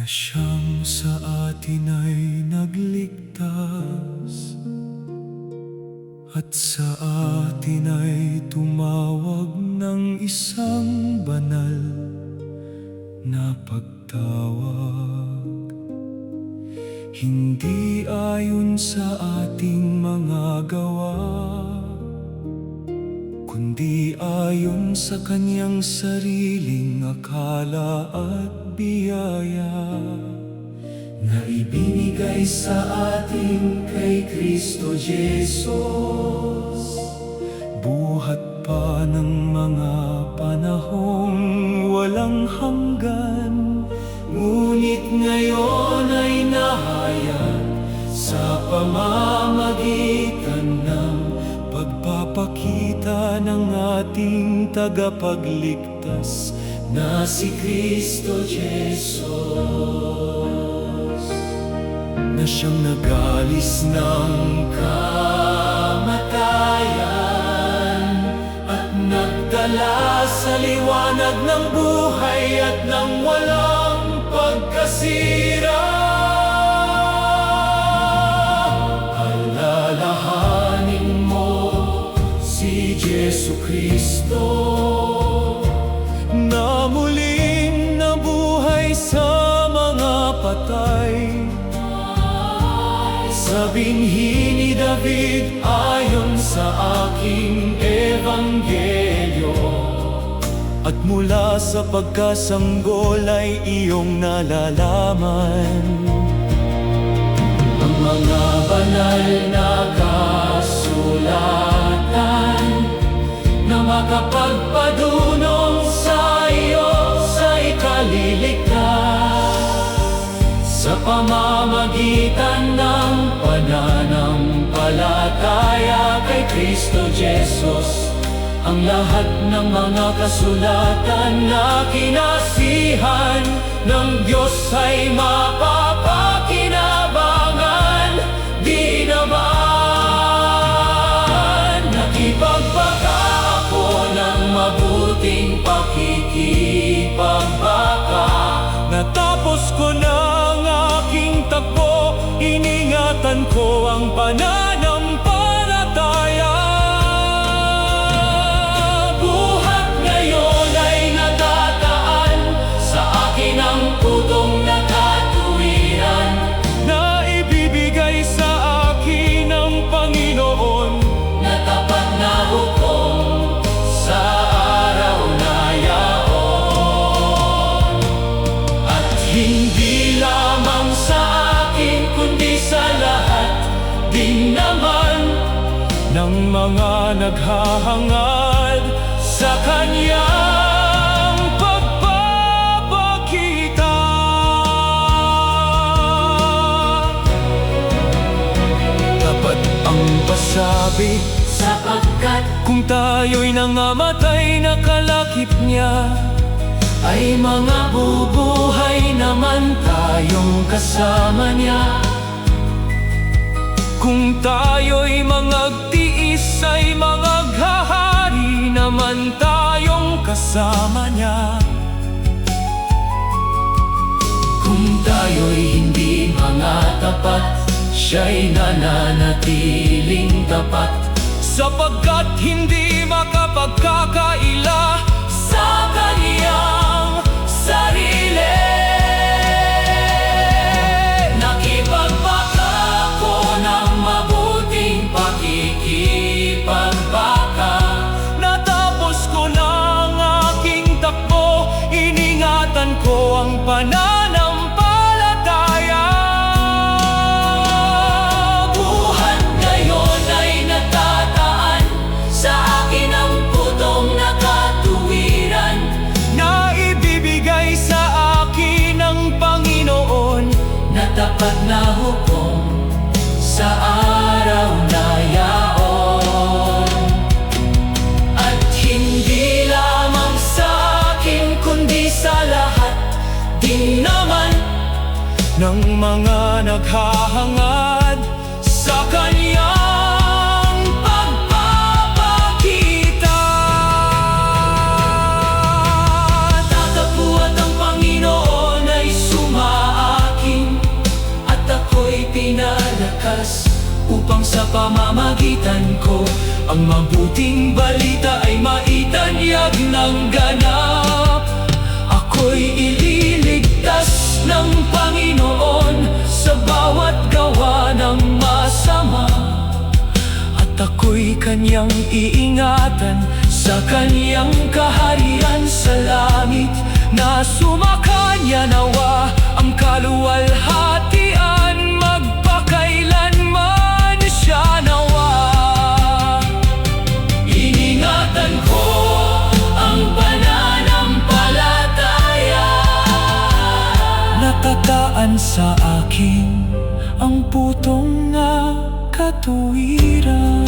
siyang sa atin ay nagligtas at sa atin ay tumawag ng isang banal na pagtawag. Hindi ayon sa ating mga gawa, kundi ayon sa kanyang sariling akala at biyaya na ibinigay sa atin kay Kristo Jesus. Buhat pa ng mga panahong walang hanggan, ngunit ngayon ay nahayag sa pamamagitan ng pagpapakita ng ating tagapagligtas na si Kristo Jesus, na siyang nag-alis ng kamatayan at nagdala sa liwanag ng buhay at ng walang pagkasira. Alalahanin mo si Jesu Kristo na muling nabuhay sa mga patay. Sa binhi ni David ayon sa aking ebanghelyo, at mula sa pagkasanggol ay iyong nalalaman ang mga banal na kasulatan na makapagpadunong sa iyo sa ikaliligtas sa pamamagitan ng pananampalataya kay Kristo Jesus. Ang lahat ng mga kasulatan na kinasihan ng Diyos ay mapapakinabangan. Di naman nakipagbaka ako ng mabuting pakikipagbaka. Natapos ko na ang aking takbo, iningatan ko ang pananampalataya. Buhat ngayon ay natataan sa akin ang putong na katuwiran na ibibigay sa akin ng Panginoon, na tapat na hukom sa araw na yaon. At hindi lamang sa akin kundi sa lahat din naman ng mga naghahangad sa kanyang pagpapakita. Tapat ang pasabi, sapagkat kung tayo'y nangamatay na kalakip niya, ay mga bubuhay naman tayong kasama niya. Kung tayo'y mangagtiis ay mangaghahari naman tayong kasama niya. Kung tayo'y hindi mga tapat, siya'y nananatiling tapat, sapagkat hindi makapagkakaila sa kaniyang sarili. Nakipagbaka ako ng mabuting pakikipagbaka. Natapos ko na ang aking takbo, iningatan ko ang pananampalataya. Buhat ngayon ay natataan sa akin ang putong na katuwiran na ibibigay sa akin ng Panginoon, na tapat na hukom sa araw na yaon. At hindi lamang sa akin kundi sa lahat din naman ng mga naghahangad sa kanyang pagpapakita. Tatapuat ang Panginoon ay sumaad sa pamamagitan ko. Ang mabuting balita ay maitanyag ng ganap. Ako'y ililigtas ng Panginoon sa bawat gawa ng masama. At ako'y kanyang iingatan sa kanyang kaharian sa langit. Na sumakanya nawa ang kaluwalhatian, magpakailanman siya nawa. Iningatan ko ang pananampalataya, natataan sa akin ang putong na katuwiran.